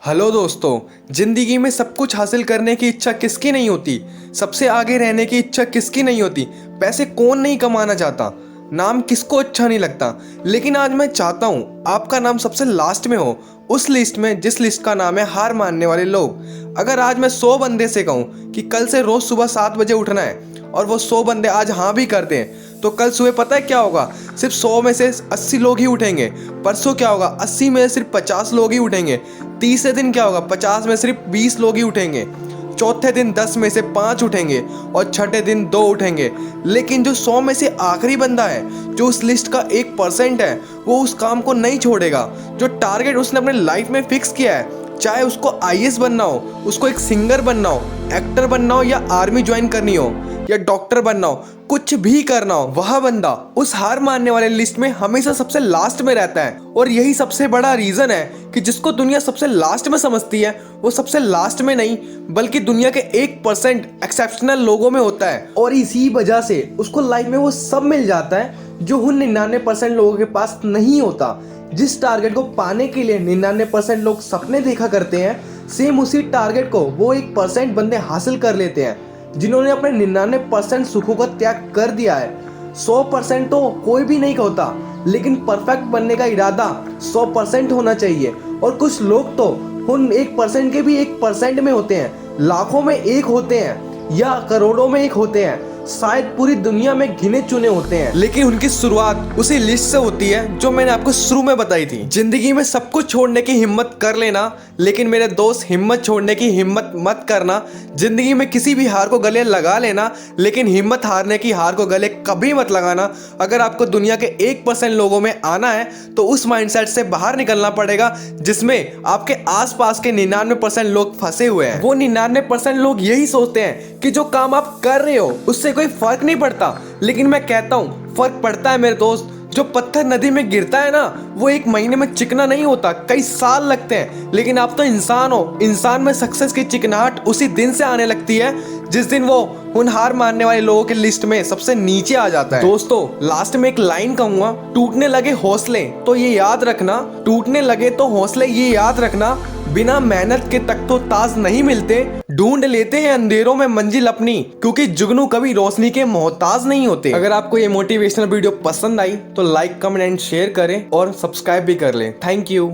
Hello दोस्तों। जिंदगी में सब कुछ हासिल करने की इच्छा किसकी नहीं होती। सबसे आगे रहने की इच्छा किसकी नहीं होती। पैसे कौन नहीं कमाना चाहता। नाम किसको अच्छा नहीं लगता। लेकिन आज मैं चाहता हूँ आपका नाम सबसे लास्ट में हो, उस लिस्ट में जिस लिस्ट का नाम है हार मानने वाले लोग। अगर आज मैं 100 बंदे से कहूँ कि कल से रोज सुबह 7 बजे उठना है और वो 100 बंदे आज हाँ भी करते हैं, तो कल सुबह पता है क्या होगा? सिर्फ 100 में से 80 लोग ही उठेंगे। परसों क्या होगा? 80 में से सिर्फ 50 लोग ही उठेंगे। तीसरे दिन क्या होगा? 50 में सिर्फ 20 लोग ही उठेंगे। चौथे दिन 10 में से 5 उठेंगे और छठे दिन 2 उठेंगे। लेकिन जो 100 में से आखिरी बंदा है, जो उस लिस्ट का 1% है, वो उस काम को नहीं छोड़ेगा। जो टारगेट उसने अपने लाइफ में फिक्स किया है, चाहे उसको आईएएस बनना हो, उसको एक सिंगर बनना हो, एक्टर बनना हो, या आर्मी ज्वाइन करनी हो, या डॉक्टर बनना हो, कुछ भी करना हो, वह बंदा उस हार मानने वाले लिस्ट में हमेशा सबसे लास्ट में रहता है। और यही सबसे बड़ा रीजन है कि जिसको दुनिया सबसे लास्ट में समझती है, वो सबसे लास्ट में नहीं बल्कि दुनिया के 1% एक्सेप्शनल लोगों में होता है। और इसी वजह से उसको लाइफ में वो सब मिल जाता है जो उन 99% लोगों के पास नहीं होता। जिस टारगेट को पाने के लिए 99% लोग सपने देखा करते हैं, सेम उसी टारगेट को वो 1% बंदे हासिल कर लेते हैं जिन्होंने अपने 99% सुखों का त्याग कर दिया है। 100% तो कोई भी नहीं होता, लेकिन परफेक्ट बनने का इरादा 100% होना चाहिए। और कुछ लोग तो उन 1% के भी 1% में होते हैं, लाखों में एक होते हैं, या करोड़ों में एक होते हैं, शायद पूरी दुनिया में गिने चुने होते हैं। लेकिन उनकी शुरुआत उसी लिस्ट से होती है जो मैंने आपको शुरू में बताई थी। जिंदगी में सब कुछ छोड़ने की हिम्मत कर लेना, लेकिन मेरे दोस्त हिम्मत छोड़ने की हिम्मत मत करना। जिंदगी में किसी भी हार को गले लगा लेना, लेकिन हिम्मत हारने की हार को गले कभी मत लगाना। अगर आपको दुनिया के 1% लोगों में आना है, तो उस माइंडसेट से बाहर निकलना पड़ेगा जिसमें आपके आसपास के 99% लोग फंसे हुए हैं। वो 99% लोग यही सोचते हैं कि जो काम आप कर रहे हो उससे कोई फर्क नहीं पड़ता। लेकिन मैं कहता हूं फर्क पड़ता है मेरे दोस्त। जो पत्थर नदी में गिरता है ना, वो 1 महीने में चिकना नहीं होता, कई साल लगते हैं। लेकिन आप तो इंसान हो। इंसान में सक्सेस की चिकनाहट उसी दिन से आने लगती है जिस दिन वो उन हार मानने वाले लोगों की लिस्ट में सबसे नीचे आ जाता है। दोस्तों, लास्ट में एक लाइन कहूंगा, टूटने लगे हौसले तो ये याद रखना, टूटने लगे तो हौसले ये याद रखना, बिना मेहनत के तक तो ताज नहीं मिलते, ढूंढ लेते हैं अंधेरों में मंजिल अपनी, क्योंकि जुगनू कभी रोशनी के मोहताज नहीं होते। अगर आपको ये मोटिवेशनल वीडियो पसंद आई तो लाइक, कमेंट एंड शेयर करें और सब्सक्राइब भी कर लें। Thank you.